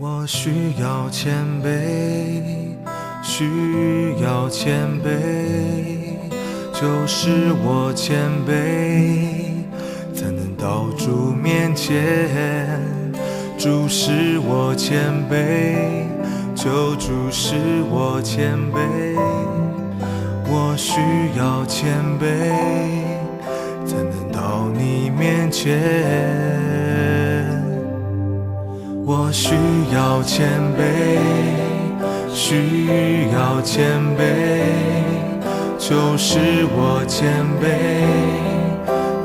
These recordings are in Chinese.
我需要谦卑，需要谦卑，就是我谦卑，才能到主面前。主使我谦卑，救主使我谦卑，我需要谦卑，才能到你面前。我需要谦卑，需要谦卑，就是我谦卑，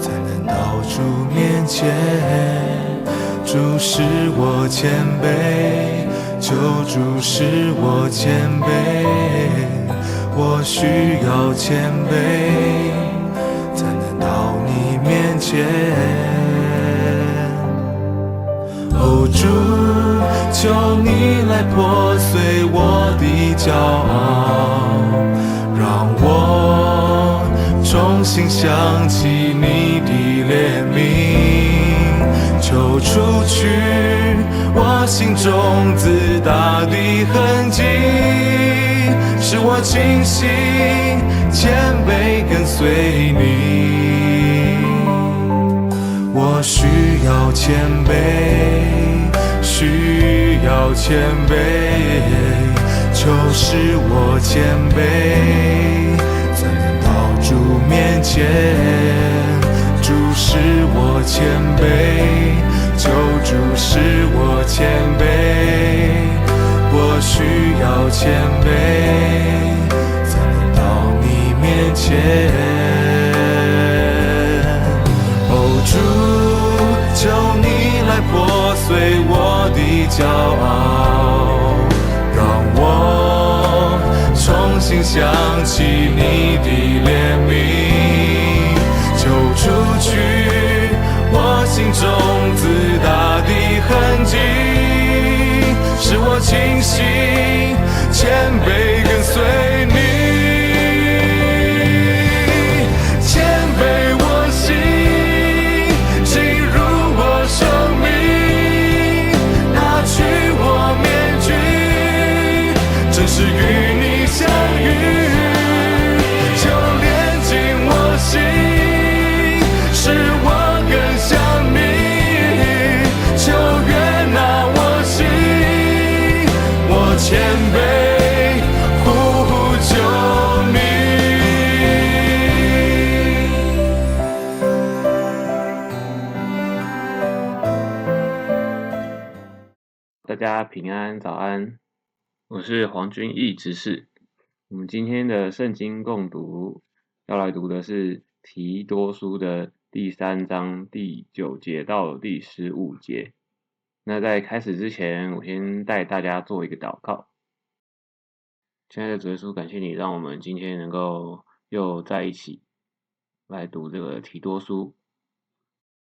才能到主面前。主使我谦卑，救主使我谦卑，我需要谦卑，才能到你面前。哦，主，求你来破碎我的骄傲，让我重新想起你的怜悯，求除去我心中自大的痕迹，使我清醒谦卑跟随你。我需要谦卑，需要谦卑，求使我谦卑，才能到主面前。主使我谦卑，救主使我谦卑，我需要谦卑，才能到你面前。主，求你来破碎我的骄傲，让我重新想起你的怜悯，求除去我心中自大的痕迹，使我清醒谦卑跟随你。是与你相遇，就连进我心，使我更像你，就悦纳我心，我谦卑呼求你。大家平安，早安。我是黄君义执事。我们今天的圣经共读要来读的是提多书的第3章第9节到第15节。那在开始之前，我先带大家做一个祷告。亲爱的主耶稣，感谢你让我们今天能够又在一起来读这个提多书，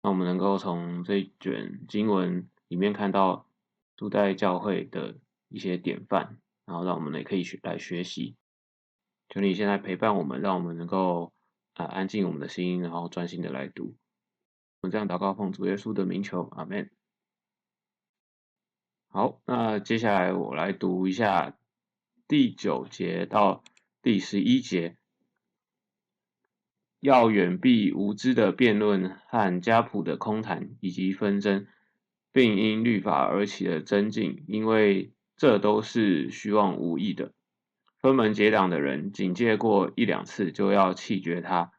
让我们能够从这一卷经文里面看到初代教会的一些典范，然后让我们也可以来学习。求你现在陪伴我们，让我们能够安静我们的心，然后专心的来读。我们这样祷告，奉主耶稣的名求，阿们。好，那接下来我来读一下第9节到第11节。要远避无知的辩论和家谱的空谈以及纷争，并因律法而起的争竞，因为这都是虚妄无益的。分门结党的人，警戒过1-2次就要弃绝他，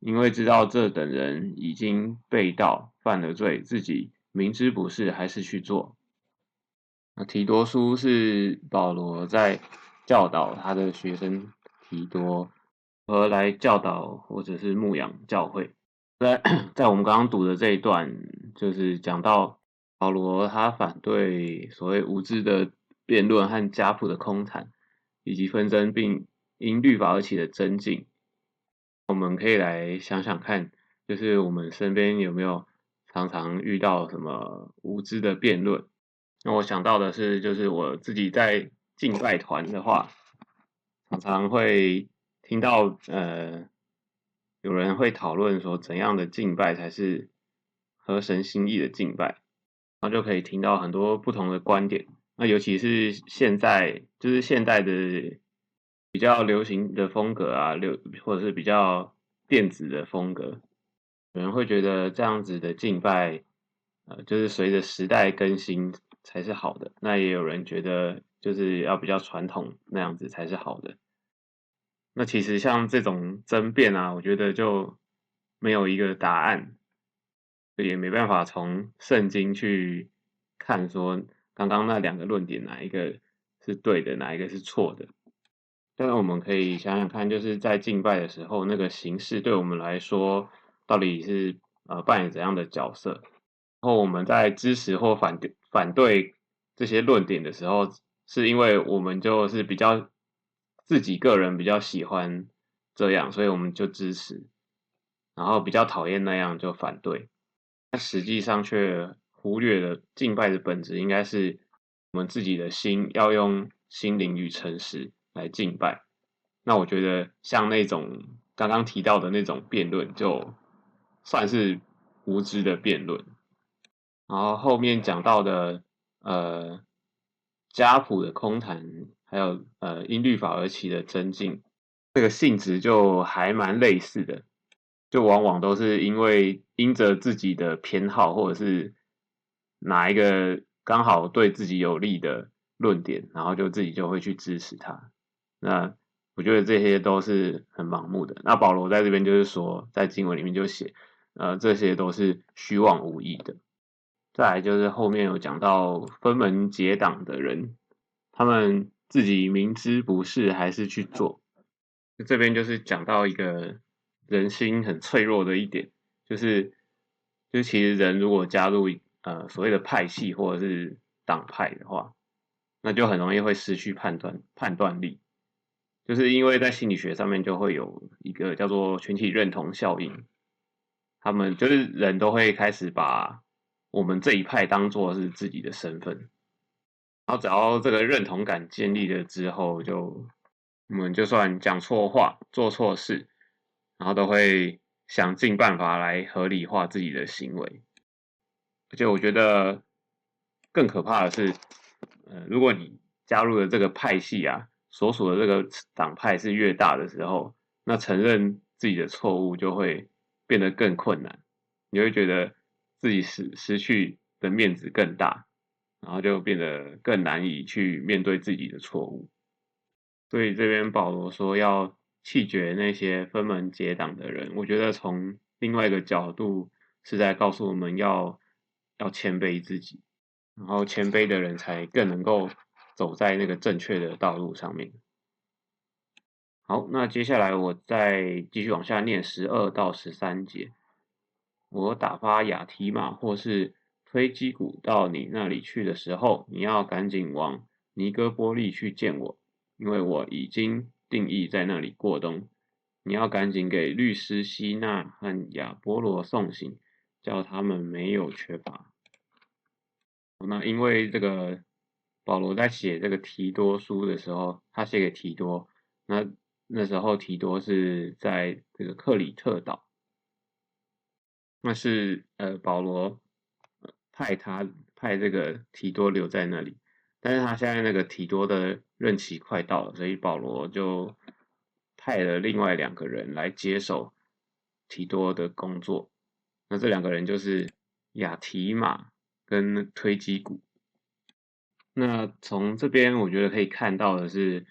因为知道这等人已经背道犯了罪，自己明知不是还是去做。那提多书是保罗在教导他的学生提多，而来教导或者是牧养教会。在我们刚刚读的这一段，就是讲到保罗他反对所谓无知的辩论和家谱的空谈，以及纷争，并因律法而起的争竞。我们可以来想想看，就是我们身边有没有常常遇到什么无知的辩论？那我想到的是，就是我自己在敬拜团的话，常常会听到有人会讨论说怎样的敬拜才是合神心意的敬拜，然后就可以听到很多不同的观点。那尤其是现在，就是现代的比较流行的风格啊，或者是比较电子的风格，有人会觉得这样子的敬拜，就是随着时代更新才是好的。那也有人觉得就是要比较传统那样子才是好的。那其实像这种争辩啊，我觉得就没有一个答案，也没办法从圣经去看说刚刚那两个论点哪一个是对的，哪一个是错的。但是我们可以想想看，就是在敬拜的时候，那个形式对我们来说到底是扮演怎样的角色？然后我们在支持或反对这些论点的时候，是因为我们就是比较自己个人比较喜欢这样，所以我们就支持，然后比较讨厌那样就反对。但实际上却忽略了敬拜的本质，应该是我们自己的心要用心灵与诚实来敬拜。那我觉得像那种刚刚提到的那种辩论，就算是无知的辩论。然后后面讲到的呃家谱的空谈，还有因律法而起的增进，这个性质就还蛮类似的，就往往都是因着自己的偏好，或者是哪一个刚好对自己有利的论点，然后就自己就会去支持他。那我觉得这些都是很盲目的。那保罗在这边就是说，在经文里面就写，这些都是虚妄无益的。再来就是后面有讲到分门结党的人，他们自己明知不是还是去做。这边就是讲到一个人心很脆弱的一点，就是其实人如果加入所谓的派系或者是党派的话，那就很容易会失去判断力，就是因为在心理学上面就会有一个叫做群体认同效应，他们就是人都会开始把我们这一派当做是自己的身份，然后只要这个认同感建立了之后，我们就算讲错话、做错事，然后都会想尽办法来合理化自己的行为。而且我觉得更可怕的是，如果你加入了这个派系啊，所属的这个党派是越大的时候，那承认自己的错误就会变得更困难，你会觉得自己失去的面子更大，然后就变得更难以去面对自己的错误。所以这边保罗说要弃绝那些分门结党的人，我觉得从另外一个角度是在告诉我们要谦卑自己，然后谦卑的人才更能够走在那个正确的道路上面。好，那接下来我再继续往下念12到13节。我打发亚提马或是推基古到你那里去的时候，你要赶紧往尼哥波利去见我，因为我已经定义在那里过冬。你要赶紧给律师希纳和亚波罗送行，叫他们没有缺乏。那因为这个保罗在写这个提多书的时候，他写给提多，那时候提多是在这个克里特岛，那是保罗派这个提多留在那里，但是他现在那个提多的任期快到了，所以保罗就派了另外两个人来接手提多的工作。那这两个人就是亚提马跟推基古。那从这边我觉得可以看到的是，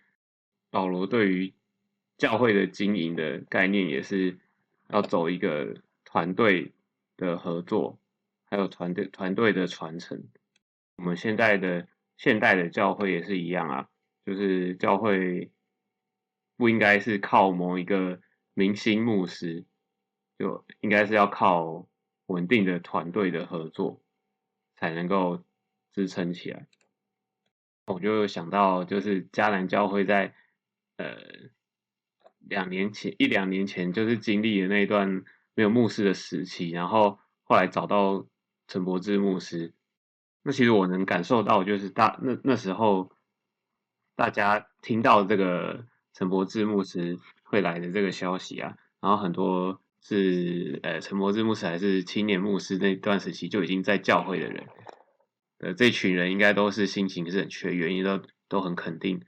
保罗对于教会的经营的概念也是要走一个团队的合作，还有团队的传承。我们现代的教会也是一样啊，就是教会不应该是靠某一个明星牧师，就应该是要靠稳定的团队的合作才能够支撑起来。我就想到，就是迦南教会在呃一两年前，就是经历了那一段没有牧师的时期，然后后来找到陈柏志牧师。那其实我能感受到，就是那时候大家听到这个陈柏志牧师会来的这个消息啊，然后很多是陈柏志牧师还是青年牧师那段时期就已经在教会的人，的这群人，应该都是心情是很雀跃，因为都很肯定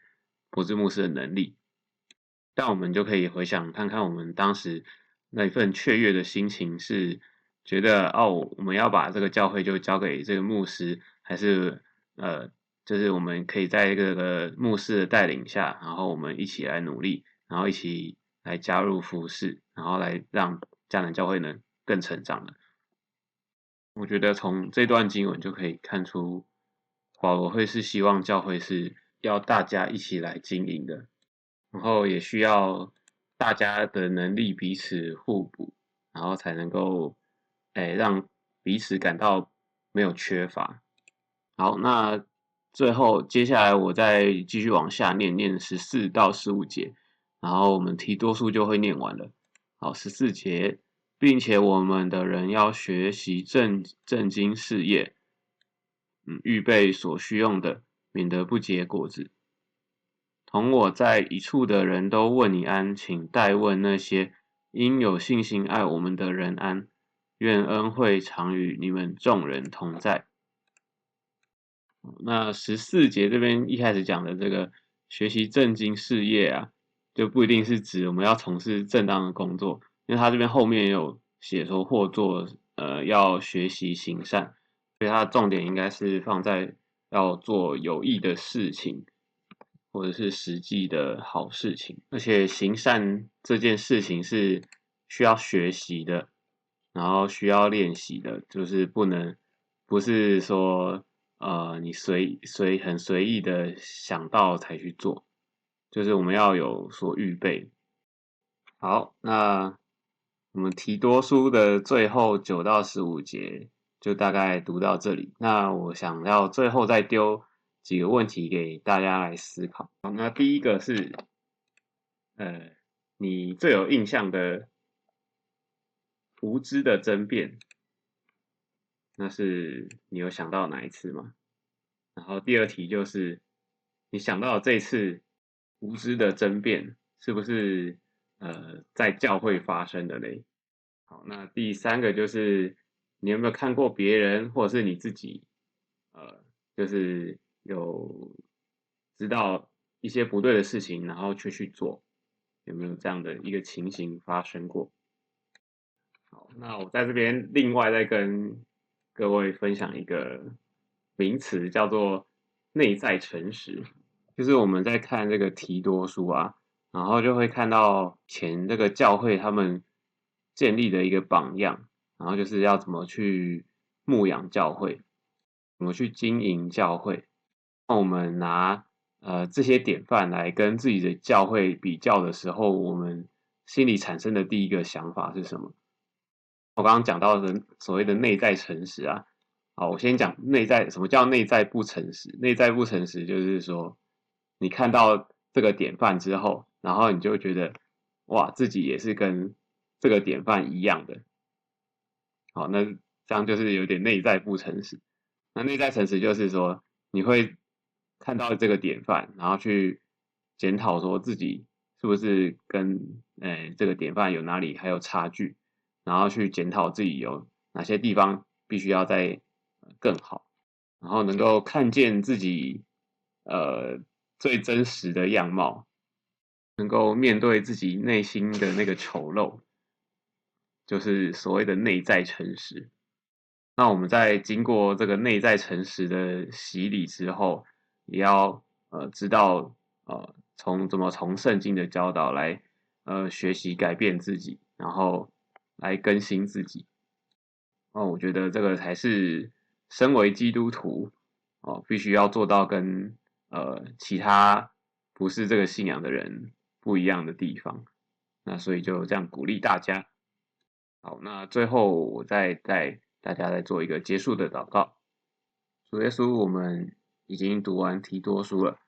柏兹牧师的能力。但我们就可以回想看看，我们当时那一份雀跃的心情是觉得哦，我们要把这个教会就交给这个牧师，还是就是我们可以在这个牧师的带领下，然后我们一起来努力，然后一起来加入服侍，然后来让迦南教会能更成长的。我觉得从这段经文就可以看出，保罗会是希望教会是要大家一起来经营的，然后也需要大家的能力彼此互补，然后才能够让彼此感到没有缺乏。好，那最后接下来我再继续往下念14到15节，然后我们提多书就会念完了。好，14节，并且我们的人要学习正经事业，预备所需用的，免得不结果子。同我在一处的人都问你安，请代问那些因有信心爱我们的人安。愿恩惠常与你们众人同在。那14节这边一开始讲的这个学习正经事业啊，就不一定是指我们要从事正当的工作，因为他这边后面也有写说或做要学习行善，所以它的重点应该是放在要做有益的事情，或者是实际的好事情。而且行善这件事情是需要学习的，然后需要练习的，就是不是说你很随意的想到才去做，就是我们要有所预备。好，那我们提多书的最后9到15节就大概读到这里。那我想要最后再丢几个问题给大家来思考。好，那第一个是，你最有印象的无知的争辩，那是你有想到哪一次吗？然后第二题就是，你想到这次无知的争辩是不是在教会发生的嘞？好，那第三个就是你有没有看过别人或者是你自己，就是有知道一些不对的事情，然后却去做，有没有这样的一个情形发生过？好，那我在这边另外再跟各位分享一个名词，叫做内在诚实。就是我们在看这个提多书啊，然后就会看到前这个教会他们建立的一个榜样，然后就是要怎么去牧养教会，怎么去经营教会。那我们拿这些典范来跟自己的教会比较的时候，我们心里产生的第一个想法是什么？我刚刚讲到的所谓的内在诚实啊，好，我先讲内在，什么叫内在不诚实？内在不诚实就是说，你看到这个典范之后，然后你就觉得，哇，自己也是跟这个典范一样的，好，那这样就是有点内在不诚实。那内在诚实就是说，你会看到这个典范，然后去检讨说自己是不是跟这个典范有哪里还有差距，然后去检讨自己有哪些地方必须要再更好，然后能够看见自己最真实的样貌，能够面对自己内心的那个丑陋，就是所谓的内在诚实。那我们在经过这个内在诚实的洗礼之后，也要知道怎么从圣经的教导来学习改变自己，然后来更新自己。我觉得这个才是身为基督徒必须要做到跟其他不是这个信仰的人不一样的地方。那所以就这样鼓励大家。好，那最后我再带大家再做一个结束的祷告。主耶稣，我们已经读完提多书了，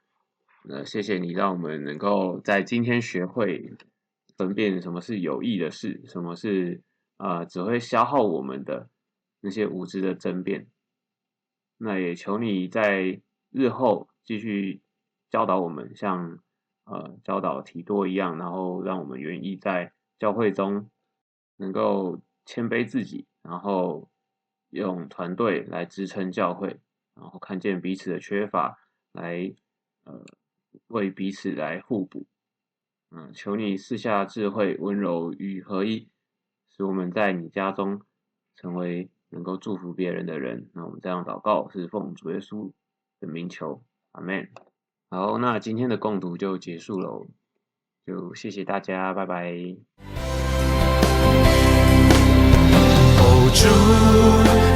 谢谢你让我们能够在今天学会分辨什么是有益的事，什么是只会消耗我们的那些无知的争辩。那也求你在日后继续教导我们，像教导提多一样，然后让我们愿意在教会中能够谦卑自己，然后用团队来支撑教会，然后看见彼此的缺乏，来为彼此来互补。求你赐下智慧、温柔与合一，使我们在你家中成为能够祝福别人的人。那我们这样祷告是奉主耶稣的名求，阿们。好，那今天的共读就结束了，就谢谢大家，拜拜。主，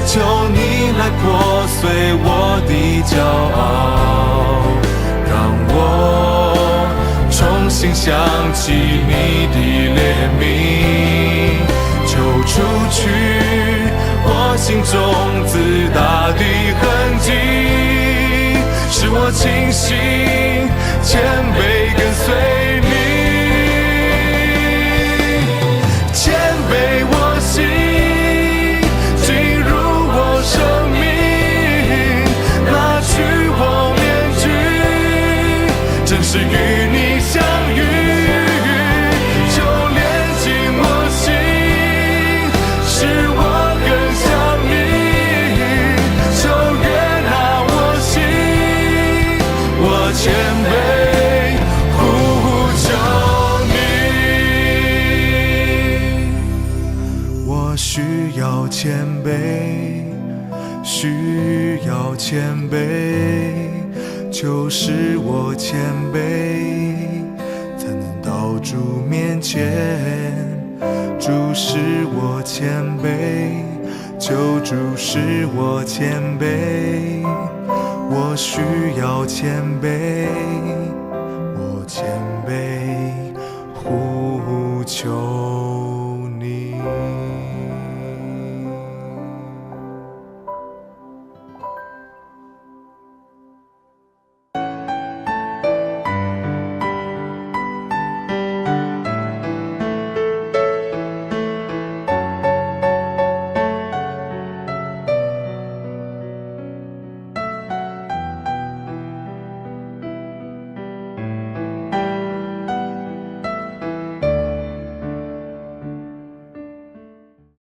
求你来破碎我的骄傲，让我重新想起你的怜悯，就除去我心中自大的痕迹，使我清醒谦卑跟随你，谦卑我心是与你相遇，就连进我心，使我更像你，就悦纳我心，我谦卑呼求你，我需要谦卑，需要谦卑。就是我谦卑，才能到主面前。主使我谦卑，求主使我谦卑。我需要谦卑，我谦卑呼求。